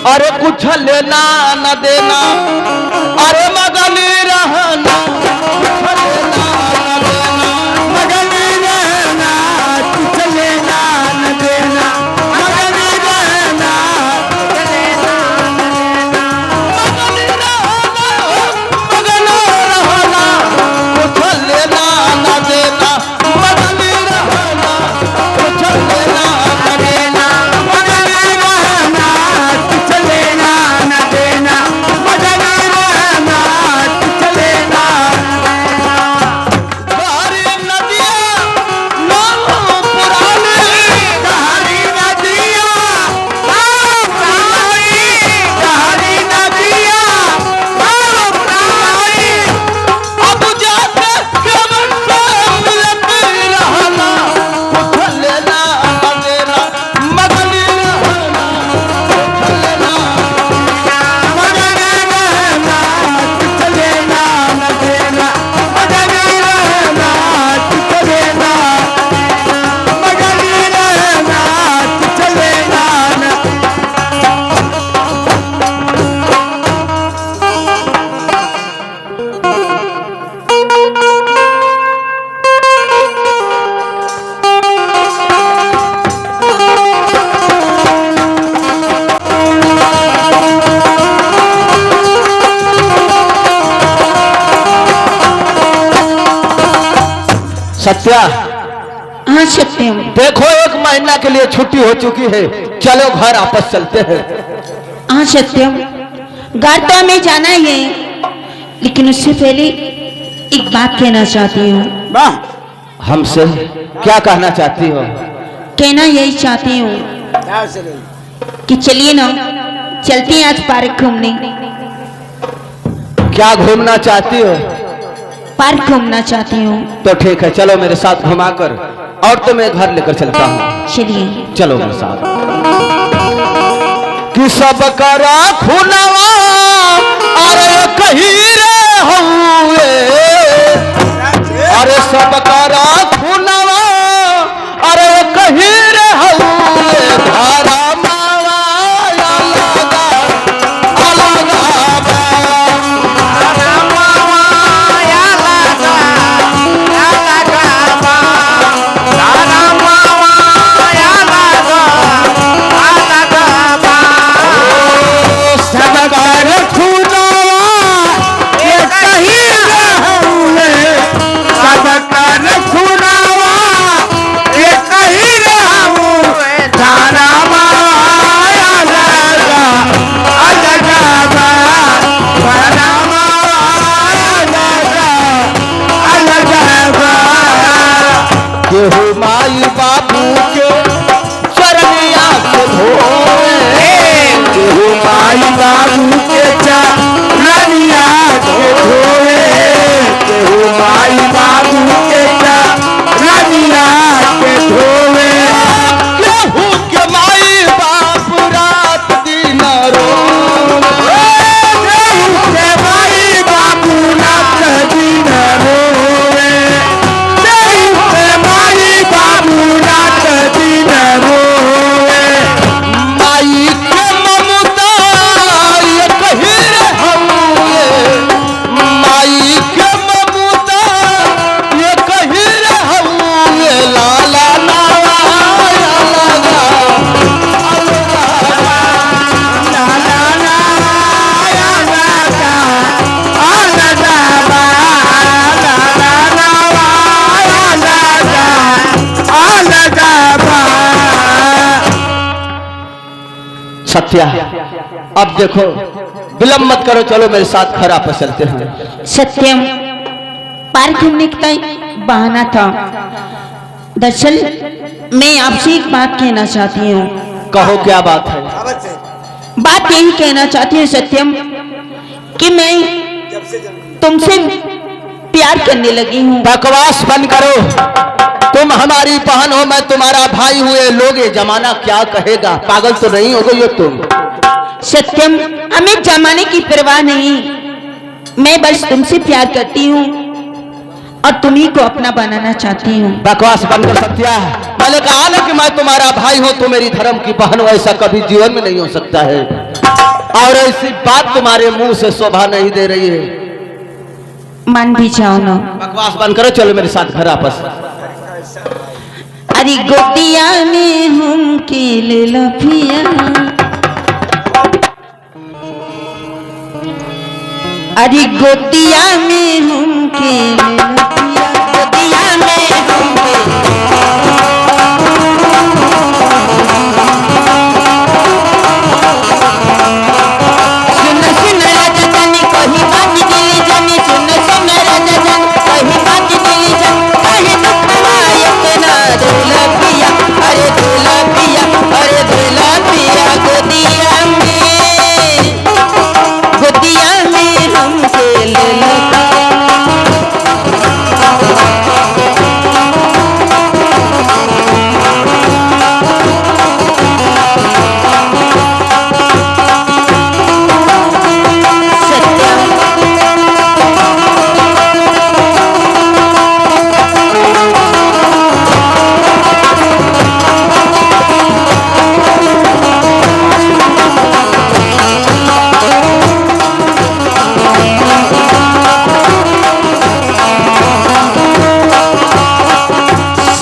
अरे कुछ लेना न देना, अरे मगन रहना, कुछ लेना न देना, मगन रहना, कुछ लेना न देना, मगन रहना, कुछ लेना न देना, मगन रहना, कुछ लेना न देना, मगन रहना, कुछ लेना न देना, मगन रहना, कुछ लेना न देना, मगन रहना, कुछ लेना न देना। बाहरी नदियाँ नाव पुरानी, गहरी नदियाँ नाव पुरानी, गहरी नदियाँ नाव पुरानी, अब जाके केवल से मिलते रहना, कुछ लेना न देना, मगन रहना, कुछ लेना मगन रहना, कुछ लेना न देना, मगन रहना, कुछ लेना न देना, मगन रहना, कुछ लेना न। सत्या, हाँ सत्यम। देखो 1 महीना के लिए छुट्टी हो चुकी है, चलो घर वापस चलते हैं। हाँ सत्यम, घर तो हमें जाना ही है, लेकिन उससे पहले एक बात कहना चाहती हूँ। वाह, हमसे क्या कहना चाहती हो? कहना यही चाहती हूँ कि चलिए ना, चलते हैं आज पार्क घूमने। क्या घूमना चाहती हो? पार्क घूमना चाहती हूँ। तो ठीक है, चलो मेरे साथ घुमाकर और तो मैं घर लेकर चलता हूँ। चलिए। चलो मेरे साथ। कि सब करा खुनवा, अरे कहीं रे हुए, अरे सब करा खुनवा, अरे कहीं रे हुए, धारा मावा अलगा, अलगा बा। केहू माई बाबू के चरनिया के धोए, केहू माई बाबू के चरनिया के धोए, केहू माई बाबू के चरनिया के धोए, केहू के माई बाप रात दिन रोए, केहू के माई बाबू रात दिन रोए, केहू के माई बाबू रात दिन रोए, माई के ममता ये कहीं रे हुए, माई के ममता ये कहीं रे हुए, लाला नावा अलगा, सत्या, अब देखो विलम्ब मत करो, चलो मेरे साथ घर वापस चलते हैं। सत्यम, पार्क घूमने का बहाना था। दरअसल मैं आपसे एक बात कहना चाहती हूँ। कहो क्या बात है? बात यही कहना चाहती हूँ सत्यम, कि मैं तुमसे प्यार करने लगी हूँ। बकवास बंद करो, तुम हमारी बहन हो, मैं तुम्हारा भाई हुए, लोग ये जमाना क्या कहेगा? पागल तो नहीं हो गई हो तुम? सत्यम, हमें जमाने की परवाह नहीं, मैं बस तुमसे प्यार करती हूँ और तुम्ही को अपना बनाना चाहती हूँ। बकवास बंद कर सत्या, मैंने कहा ना कि मैं तुम्हारा भाई हूँ, तुम मेरी धर्म की बहन हो, ऐसा कभी जीवन में नहीं हो सकता है। और ऐसी बात तुम्हारे मुंह से शोभा नहीं दे रही है। मान भी जाओ ना। बकवास बंद करो, चलो मेरे साथ घर आपस। अरे गोतिया में हम के ले लफिया, अरे गोतिया में हम के ले लफिया, गोतिया में हम के सुन सुन राजा जानी कही बात दिली जानी, सुन सुन राजा जानी कही बात दिली जानी, कहे दुखवा इतना दूल्हा पिया, अरे दूल्हा पिया, अरे दूल्हा पिया, गोदिया में हमसे ले लगा।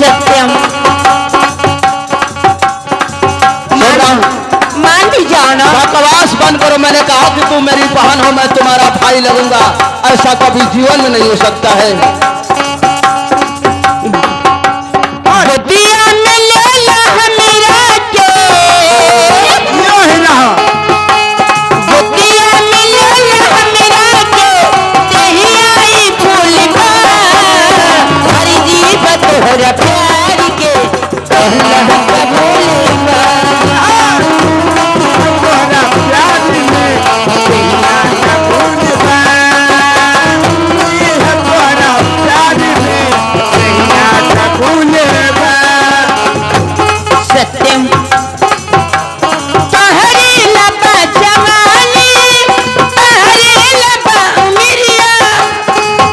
सत्यम मान भी जाना। बकवास बंद करो, मैंने कहा कि तू मेरी बहन हो, मैं तुम्हारा भाई लगूंगा, ऐसा कभी जीवन में नहीं हो सकता है। गोदिया में ले ला मेरा के, गोदिया में ले ला मेरा के, तेही आई फूलवा, हरी जीव तोहरा प्यार के कहला कबूलवा। सत्यम तहरी लबा जवानी, तहरी लबा उमरिया,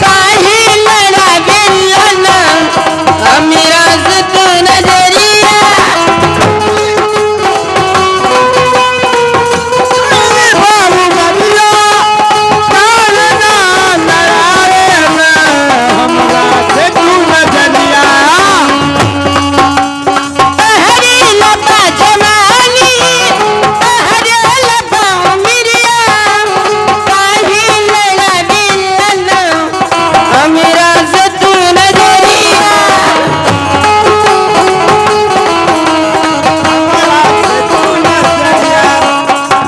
काहे लड़ा बेलना अमीरा जुत नजरिया। तहरी लबा जवानी, तहरी लबा उमरिया, काहे लड़ा बेलना अमीरा जुत नजरिया।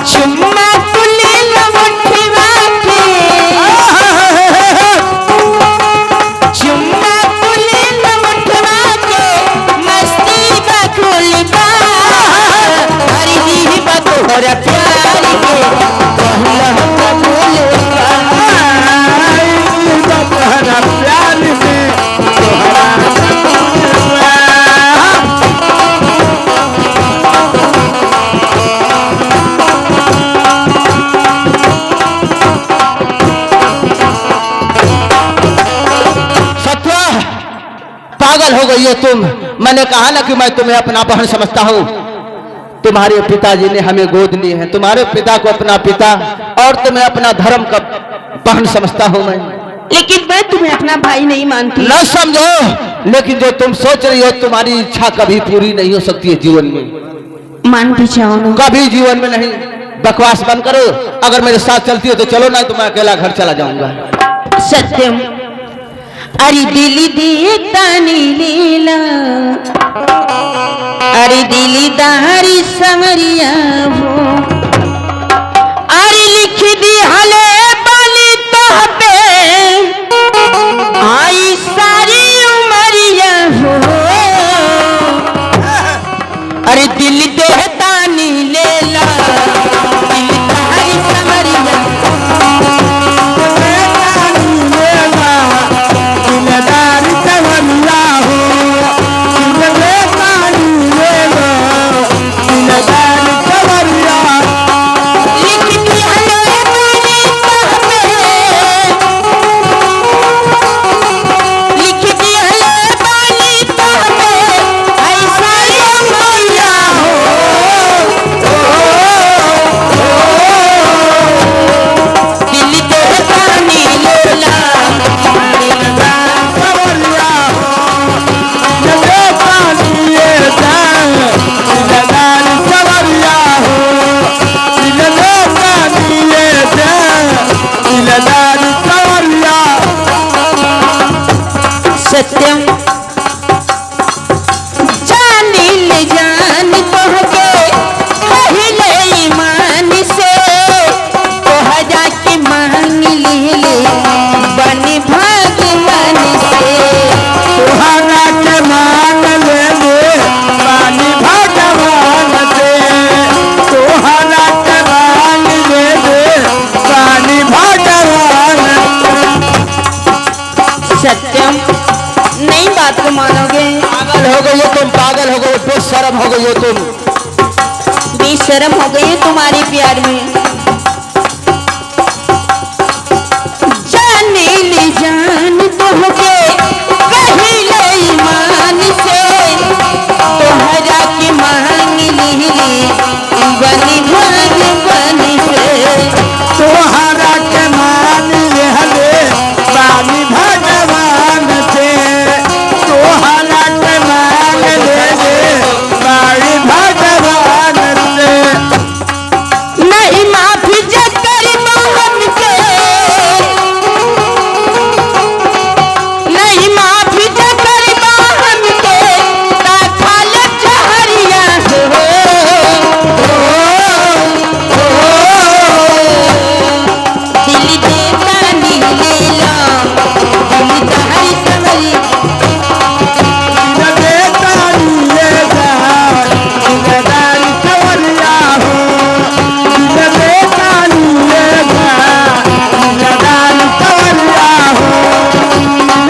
चुम्मा तुले लवठवा के, चुम्मा तुले लवठवा के, मस्ती बखुलबा, हरी जीवा तोहरा प्यार के कहला कबूलबा। सत्या, पागल हो गई हो तुम। मैंने कहा ना कि मैं तुम्हें अपना बहन समझता हूँ। तुम्हारे पिताजी ने हमें गोद ली है, तुम्हारे पिता को अपना पिता और तुम्हें अपना धर्म का बहन समझता हूँ मैं। लेकिन मैं तुम्हें अपना भाई नहीं मानती। न समझो, लेकिन जो तुम सोच रही हो तुम्हारी इच्छा कभी पूरी नहीं हो सकती है जीवन में, मान भी जाओ ना। कभी जीवन में नहीं। बकवास बंद करो, अगर मेरे साथ चलती हो तो चलो, ना तो मैं अकेला घर चला जाऊंगा। सत्यम अरे दिली देखता नीलीला, अरे दिली दारी समरिया हो, अरे लिख दी हले बाली तो पे आई सारी उमरिया हो, अरे दिल देहता नीलेला, दिल दारी समरिया Yeah. हो गई हो तुम। बेशर्म हो गई तुम्हारे प्यार में। जाने ले जान तुमके कही ले ईमान से, तोहरा के मांग ली बनी भगवान से। तोहरा के मान ले बानी भगवान से, तोहरा के मान ले बानी भगवान से। नहीं माफी जकर मोहन के, नहीं माफी जकर मोहन के, काथाल जहरिया हो। दिल देता नीला दिल तहरी समरी। देता लिए जा दिलदार सवरिया हो, देता लिए जा दिलदार सवरिया हो,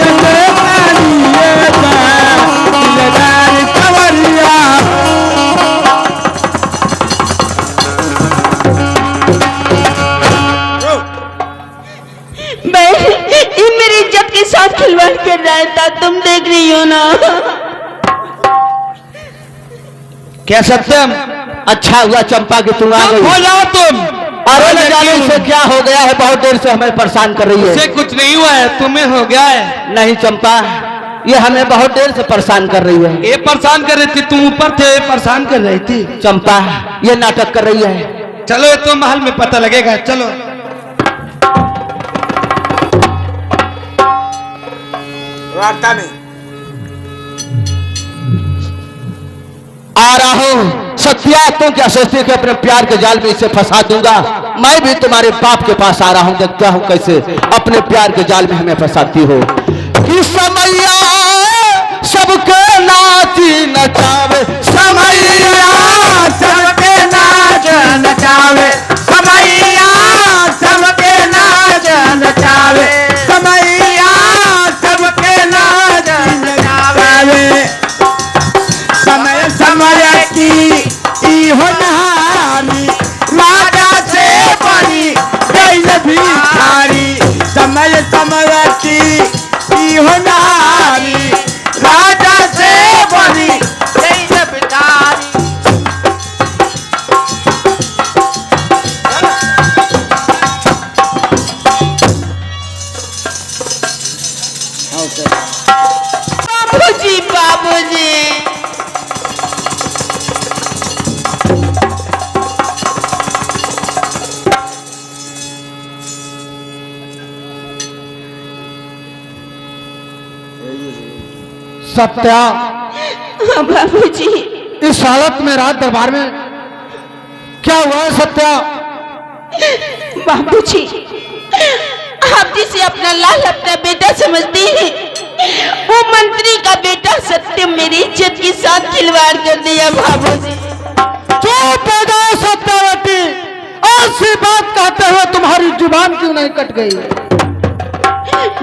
देता लिए जा दिलदार सवरिया हो। मैं ये मेरी इज्जत के साथ खिलवाड़ कर रहा था, तुम देख रही हो ना। क्या सत्यम, अच्छा हुआ चंपा कि तुम आ गई। हो जाओ तुम। अरे न जाने से क्या हो गया है, बहुत देर से हमें परेशान कर रही उसे है। कुछ नहीं हुआ है, तुम्हें हो गया है। नहीं चंपा, ये हमें बहुत देर से परेशान कर रही है। ये परेशान कर रही थी, तुम ऊपर थे परेशान कर रही थी। चंपा ये नाटक कर रही है। चलो ये तो महल में पता लगेगा, चलो। वार्ता नहीं आ रहा हूँ सत्या, तुम क्या सोचती हो कि अपने प्यार के जाल में इसे फंसा दूंगा? मैं भी तुम्हारे बाप के पास आ रहा हूँ, देखता हूँ कैसे अपने प्यार के जाल में हमें फंसाती हो। कि समैया सबके नाची नचावे, समैया सबके नाच नचावे, समैया सबके नाच नचावे, समैया सबके नाच नचावे। समय समय की इहो नहारी, राजा से बनी गई भिखारी। समय समय की इहो नहारी, राजा से बनी गई भिखारी। बाबूजी बाबूजी, सत्या हाँ बाबूजी। इस हालत में रात दरबार में क्या हुआ है सत्या? बाबूजी आप जिसे अपना लाल अपना बेटा समझती हैं, वो मंत्री का बेटा सत्यम मेरी इज्जत के साथ खिलवाड़ कर दिया बाबूजी। चुप हो जाओ सत्यावती, ऐसी बात कहते हुए तुम्हारी जुबान क्यों नहीं कट गई?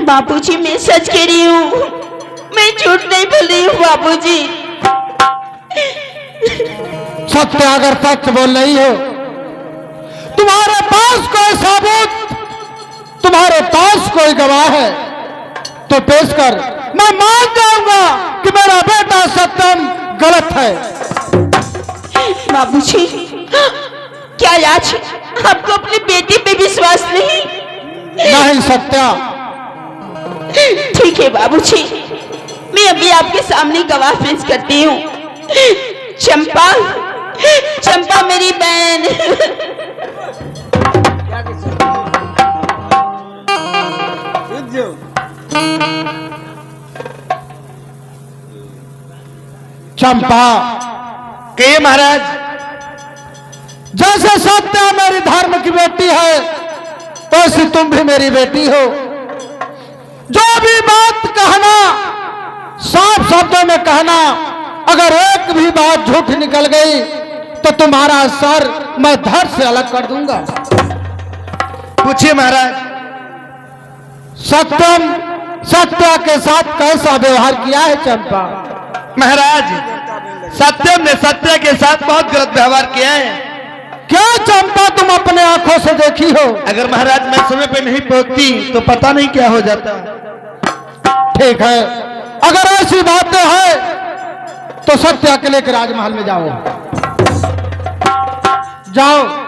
बाबूजी मैं सच कह रही हूँ, मैं झूठ नहीं बोल रही हूँ बाबूजी। सत्य अगर सच बोल रही हो, तुम्हारे पास कोई सबूत, तुम्हारे पास कोई गवाह है तो पेश कर, मैं मान जाऊंगा कि मेरा बेटा सत्यम गलत है। बाबूजी क्या आज आपको अपने बेटे पे विश्वास नहीं? नहीं सत्या, ठीक है बाबूजी, मैं अभी आपके सामने गवाह पेश करती हूँ। चंपा, चंपा मेरी बहन। चंपा कहिए महाराज। जैसे सत्या मेरी धर्म की बेटी है, वैसे तुम भी मेरी बेटी हो। जो भी बात कहना साफ शब्दों में कहना, अगर एक भी बात झूठ निकल गई तो तुम्हारा सर मैं धड़ से अलग कर दूंगा। पूछिए महाराज। सत्यम सत्या के साथ कैसा व्यवहार किया है चंपा? महाराज सत्यम ने सत्य के साथ बहुत गलत व्यवहार किया है। क्या चंपा तुम अपने आंखों से देखी हो? अगर महाराज मैं समय पे नहीं पहुंचती तो पता नहीं क्या हो जाता। ठीक है, अगर ऐसी बातें हैं तो सत्या के लेकर राजमहल में जाओ। जाओ।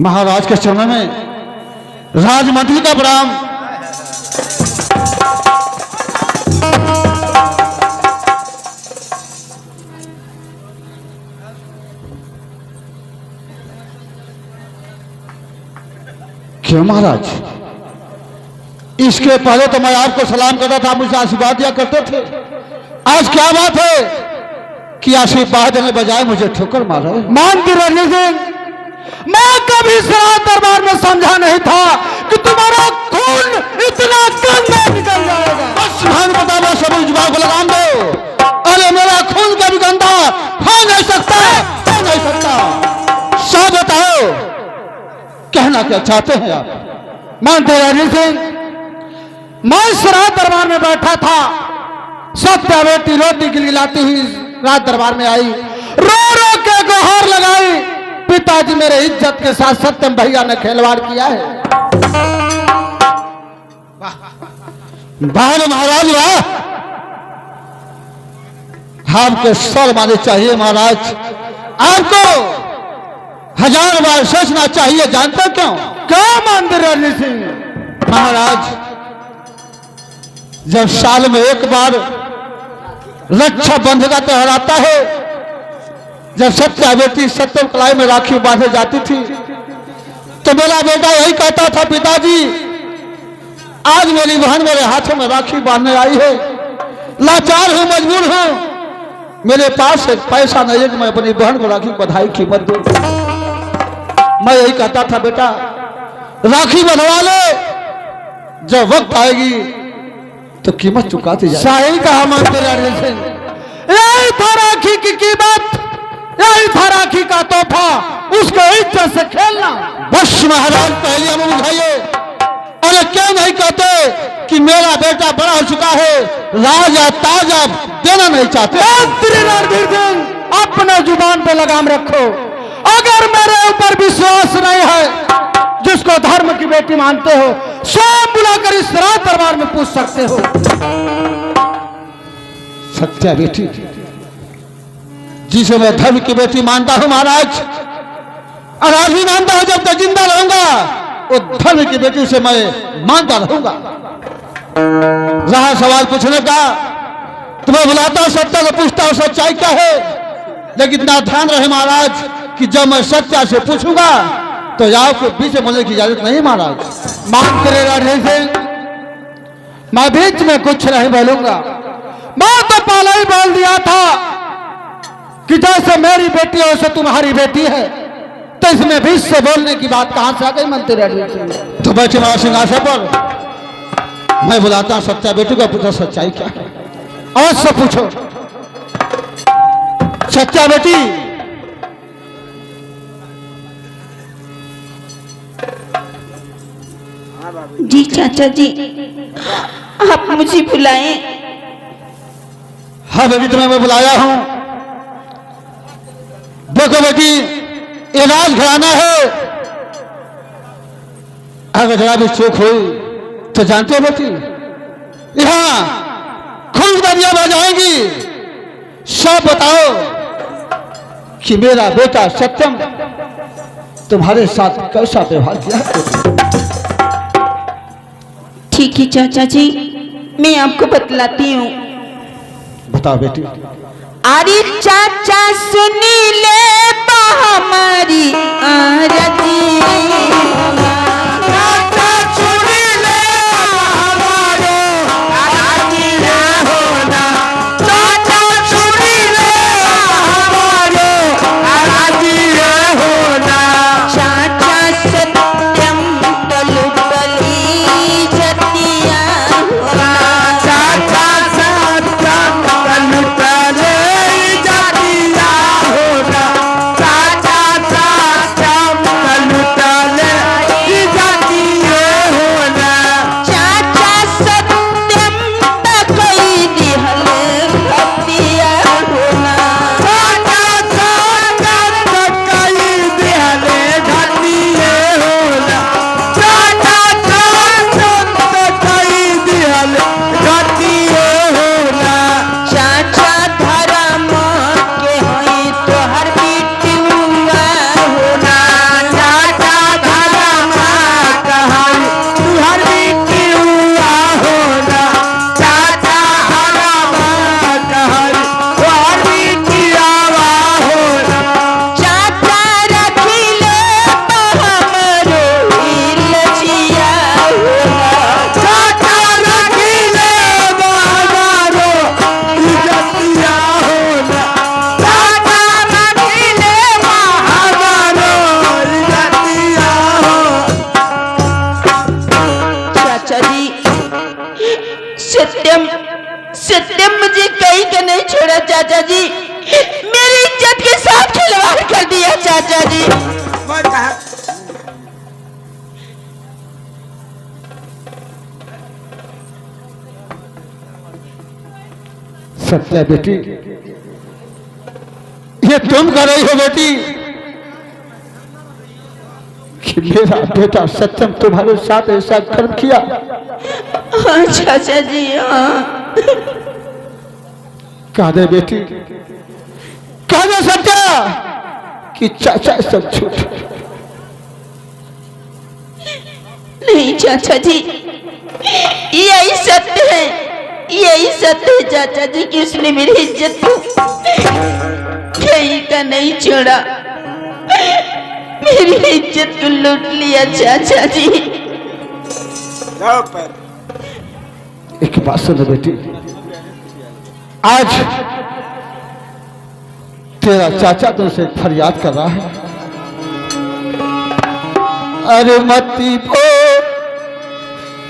महाराज के चरणों में राजमंत्री का प्रणाम। क्यों महाराज, इसके पहले तो मैं आपको सलाम करता था, मुझे आशीर्वाद दिया करते थे। आज क्या बात है कि आशीर्वाद देने बजाय मुझे ठोकर मारा? मानती रणजीत सिंह, मैं कभी सराय दरबार में समझा नहीं था कि तुम्हारा खून इतना गंदा निकल जाएगा। बस भान बताओ, सब जुबान को लगाम दो। अरे मेरा खून कभी गंदा हो नहीं सकता, हो नहीं सकता। सब बताओ, कहना क्या चाहते हैं आप? मानते रणजीत सिंह, मैं सराय दरबार में बैठा था, सत्या बेटी रोटी गिलगिलाती हुई रात दरबार में आई, रो रो के गुहार लगाई। पिताजी मेरे इज्जत के साथ सत्यम भैया ने खिलवाड़ किया है। वाह महाराज वाह, आपको सर माने चाहिए महाराज। आपको 1000 बार सोचना चाहिए। जानते क्यों? क्या मानते रणजीत सिंह? महाराज, जब साल में एक बार रक्षा बंधन का त्योहार आता है, जब सत्या बेटी सत्यम कलाई में राखी बांधे जाती थी, तो मेरा बेटा यही कहता था, पिताजी आज मेरी बहन मेरे हाथों में राखी बांधने आई है, लाचार हूं, मजबूर हूं, मेरे पास एक पैसा नहीं है कि मैं अपनी बहन को राखी बधाई कीमत दूं। मैं यही कहता था, बेटा राखी बंधवा ले, जब वक्त आएगी तो कीमत चुकाती जाए। सही कहा मानते रणजीत सिंह, यही था राखी की कीमत, यही था राखी का तोहफा, उसको इज्जत से खेलना। बस महाराज, पहले हमें बुझाइए। अरे क्यों नहीं कहते कि मेरा बेटा बड़ा हो चुका है, राजा ताजा देना नहीं चाहते? रणजीत सिंह, अपने जुबान पे लगाम रखो। अगर मेरे ऊपर विश्वास नहीं है, जिसको धर्म की बेटी मानते हो, स्वयं बुलाकर इस राज दरबार में पूछ सकते हो। सत्या बेटी जिसे मैं धर्म की बेटी मानता हूं महाराज, और आज भी मानता हूं, जब तक जिंदा रहूंगा वो धर्म की बेटी से मैं मानता रहूंगा। रहा सवाल पूछने का, तुम्हें बुलाता हूं, सत्या को पूछता हूं सच्चाई क्या है, लेकिन इतना ध्यान रहे महाराज कि जब मैं सत्या से पूछूंगा तो आपको बीच में बोलने की इजाजत नहीं महाराज। मानते रहे रणजीत सिंह, मैं बीच में कुछ नहीं बोलूंगा। मैं तो पहले ही बोल दिया था कि जैसे मेरी बेटी है वैसे तुम्हारी बेटी है, तो इसमें बीच से बोलने की बात कहां से आ गई? मंत्री रणजीत सिंह तो बैठे महाराज सिंहासन पर, मैं बुलाता हूं सत्या बेटी को, पूछो सच्चाई क्या है। और से पूछो, सत्या बेटी जी चाचा जी, आप मुझे बुलाएं। हाँ बेटी, तुम्हें मैं बुलाया हूं। देखो बेटी, ये राजघराना है, अगर जरा भी चूक हुई तो जानते हो बेटी, यहाँ खून दरिया बह जाएंगी। सब बताओ कि मेरा बेटा सत्यम तुम्हारे साथ कैसा व्यवहार किया है। ठीक है चाचा जी, मैं आपको बतलाती हूँ। बताओ बेटी। अरे चाचा सुनी ले हमारी आरती, चाचा सुनी ले हमारे आरती ना होना, चाचा सुनी ले हमारे आरती ना होना, चाचा सत्यम तलु तली जतिया होना, चाचा सत्यम तलु तली जतिया होना, चाचा सत्यम तलु तली जतिया होना, चाचा सत्यम तकई दिहल भक्तिया होना, चाचा सत्यम तकई दिहल भक्तिया होना, चाचा सत्यम तकई दिहल भक्तिया होना, चाचा धर्म के होई तोहर बिटिया होना, चाचा धर्म कहई तोहर बिटिया होना, चाचा धर्म कहई तोहर बिटिया होना, चाचा रखिले हमरो इलजिया होना, चाचा रखिले हमारो इलजिया होना, चाचा रखिले हमारो इलजिया हो। चाचा जी, सत्यम सत्यम मुझे कहीं का नहीं छोड़ा चाचा जी, मेरी इज्जत के साथ खिलवाड़ कर दिया चाचा जी। सत्य बेटी, ये तुम कर रही हो बेटी कि मेरा बेटा सत्यम तुम्हारे साथ ऐसा कर्म किया। हाँ चाचा जी, हाँ। कह दे बेटी, कह दे सत्या कि चाचा सब झूठ। नहीं चाचा जी, यही सत्य है, यही सत्य है चाचा जी कि उसने मेरी इज्जत को कहीं का नहीं छोड़ा, मेरी इज्जत को लूट लिया चाचा जी। एक बात सुनो बेटी, आज तेरा चाचा तुमसे फरियाद कर रहा है। अरे मती पो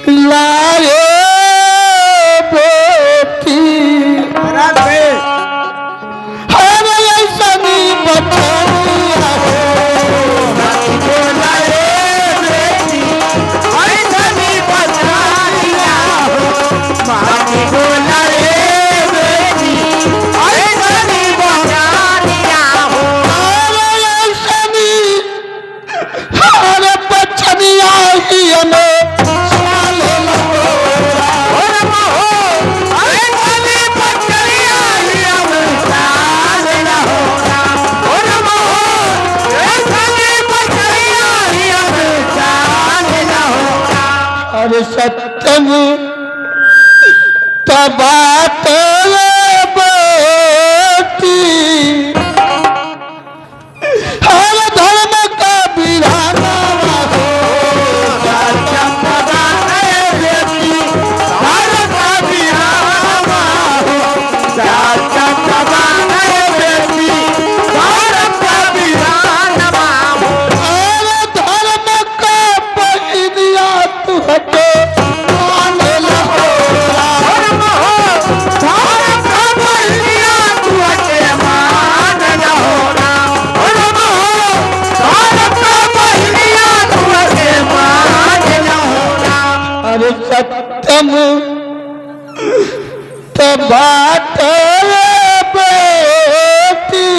लाए बेटी, अरे ऐसा नहीं बचाया हो, मती पो लाए बेटी, ऐसा नहीं बचाया हो, मती पो लाए बेटी, ऐसा नहीं बचाया हो, अरे ऐसा नहीं, अरे बचनी आई हमें अरे सत्यम तबात बेटी, हर धर्म का बिराना हो, सत्यम तबात बेटी, धर्म का बिराना हो, सत्यम तबात बेटी, धर्म का बिराना हो, अरे धर्म का पहिया तू हटे सत्यम तबात बेटी,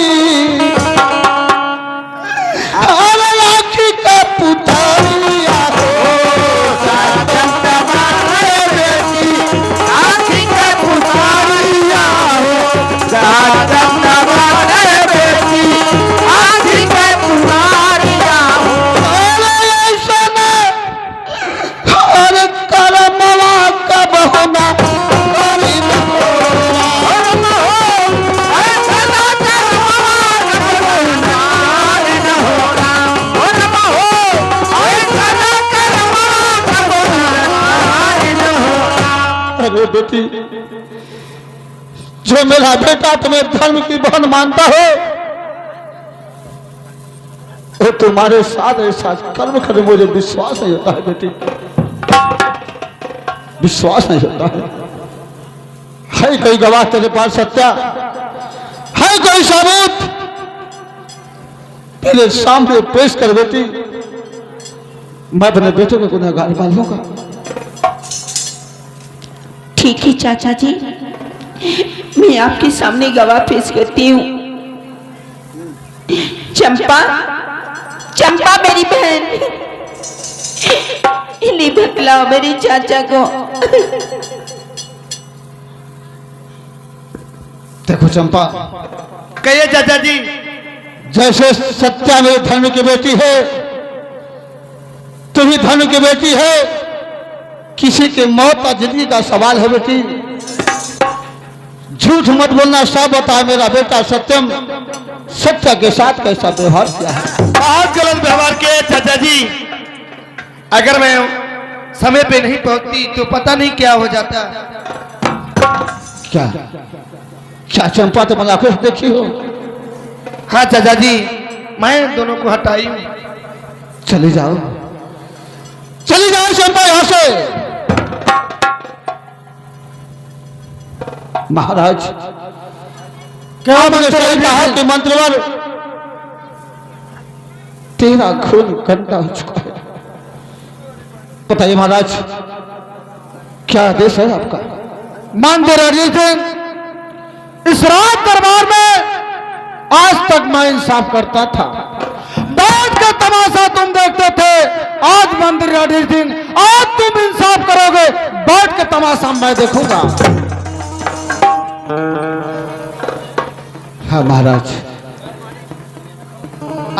हर लाठी का पुतलिया हो, सत्यम तबात बेटी, लाठी का पुतलिया हो, सत्यम तबात बेटी, बेटी, जो मेरा बेटा तुम्हें धर्म की बहन मानता हो, वो तुम्हारे साथ ऐसा कर्म करे मुझे विश्वास नहीं होता है बेटी, विश्वास नहीं होता है कोई गवाह तेरे पास सत्या है, कोई सबूत तेरे सामने पेश कर बेटी, मैं अपने बेटे को गुनहगार मान लूंगा। ठीक है चाचा जी, मैं आपके सामने गवाह पेश करती हूँ। चंपा, चंपा मेरी बहन, इन्हें भटलाओ मेरे चाचा को। देखो चंपा, कहिए चाचा जी। जैसे सत्या मेरे धर्म की बेटी है, तू भी धर्म की बेटी है, किसी के मौत और जिंदगी का सवाल है बेटी, झूठ मत बोलना, सब बता मेरा बेटा सत्यम सत्य के साथ कैसा व्यवहार किया है। बहुत गलत व्यवहार किया चाचा जी। अगर मैं समय पे नहीं पहुंचती तो पता नहीं क्या हो जाता। क्या क्या चंपा तो बना कुछ देखी हो? हाँ चाचा जी, मैं दोनों को हटाई हूँ। चली जाओ, चली जाओ चंपा यहां से। महाराज क्या कहा कि मंत्रवर तेरा खून गंदा हो चुका है, बताइए महाराज क्या आदेश है आपका? मानते रहिए थे, इस रात दरबार में आज तक मैं इंसाफ करता था, बैठ का तमाशा तुम देखते थे, आज मंदिर रही दिन, आज तुम इंसाफ करोगे, बैठ के तमाशा मैं देखूंगा। हाँ महाराज,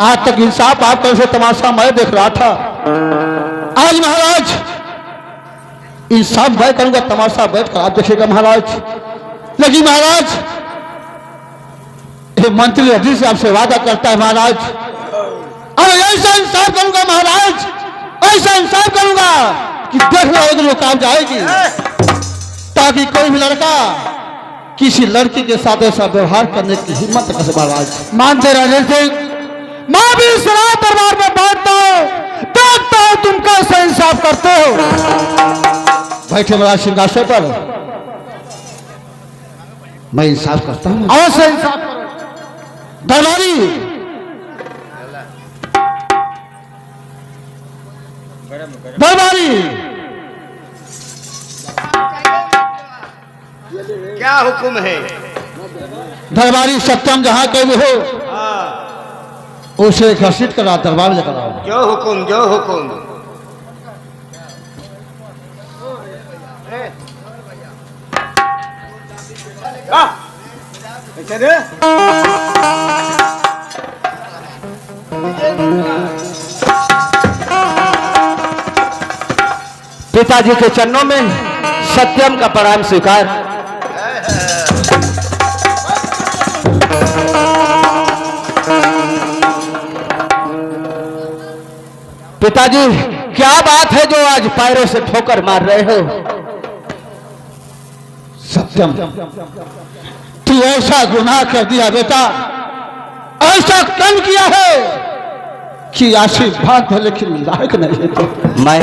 आज तक इंसाफ आपका से तमाशा मैं देख रहा था, आज महाराज इंसाफ मैं करूंगा, तमाशा बैठ कर आप देखिएगा महाराज। लेकिन महाराज ये मंत्री अभी से आपसे वादा करता है महाराज, अब ऐसा इंसाफ करूंगा महाराज, ऐसा इंसाफ करूंगा कि देख लो लोग काम जाएगी, ताकि कोई भी लड़का किसी लड़की के साथ ऐसा व्यवहार करने की हिम्मत न करे महाराज। मानते रहिए थे, मैं भी इस रात दरबार में बैठता हूं, देखता हूं तुम कैसे इंसाफ करते हो। बैठे महाराज सिंहासन पर, मैं इंसाफ करता हूं। अवश्य इंसाफ करो। दरबारी दरबारी क्या हुक्म है? दरबारी सत्यम जहां के भी हो उसे घसीट कर आप दरबार लेकर आओ। जो हुक्म, जो हुक्म। पिताजी के चरणों में सत्यम का प्रणाम स्वीकार। पिताजी क्या बात है जो आज पैरों से ठोकर मार रहे हो? सत्यम, तू ऐसा गुनाह कर दिया बेटा, ऐसा कर्म किया है कि आशीर्वाद है लेकिन लायक नहीं है। तो मैं